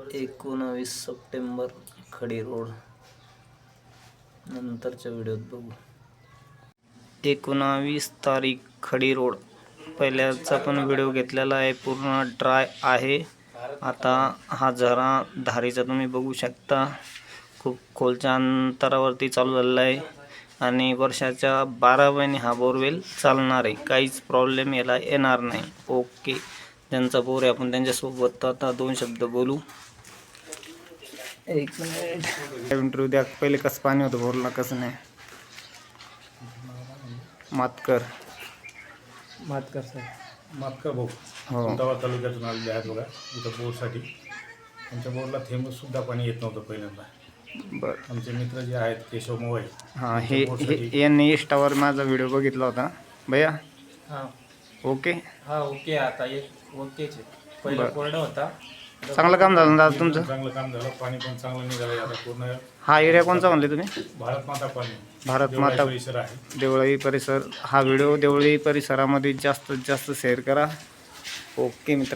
19 September खडी road नंतरच्या व्हिडिओत बघू. 19 तारीख खडी रोड पहिल्याचा पण व्हिडिओ घेतलेला आहे, पूर्ण ड्राय आहे. आता हा झरा धारीचा तुम्ही बघू शकता, खूप खोलच्या अंतरावरती चालू झालेला आहे आणि वर्षाच्या 12 महिने हा बोरवेल चालणार आहे. काहीच प्रॉब्लेम याला येणार नाही. ओके, ज्यांचा बोर आहे आपण त्यांच्यासोबत आता 2 शब्द बोलू. एक मिनिट इंटरव्ह्यू द्या. पहिले कसं पाणी होतं बोरला, कसं नाही. मातकर भाऊ हो. उंटावा तालुक्यातून आलेले आहेत बघा इथं बोरसाठी. आमच्या बोरला थेंब सुद्धा पाणी येत नव्हतं पहिल्यांदा. बरं, आमचे मित्र जे आहेत केशव मोबाईल, हां, हे यांनी इंस्टावर माझा व्हिडिओ बघितला होता भैया. हां ओके, हां ओके. आता एक ओकेच आहे. पहिला बरं. कोरडा होता. चांगलं काम झालं दादा तुमचं. चांगलं काम झालं, पाणी पण चांगलं निघालं. आता पूर्ण हा एरिया कोणचा म्हणले तुम्ही? भारत माता पाणी, भारत माता परिसर आहे. देवळाई परिसर. हा व्हिडिओ देवळाई परिसरामध्ये जास्तीत जास्त शेअर करा. ओके मित्र.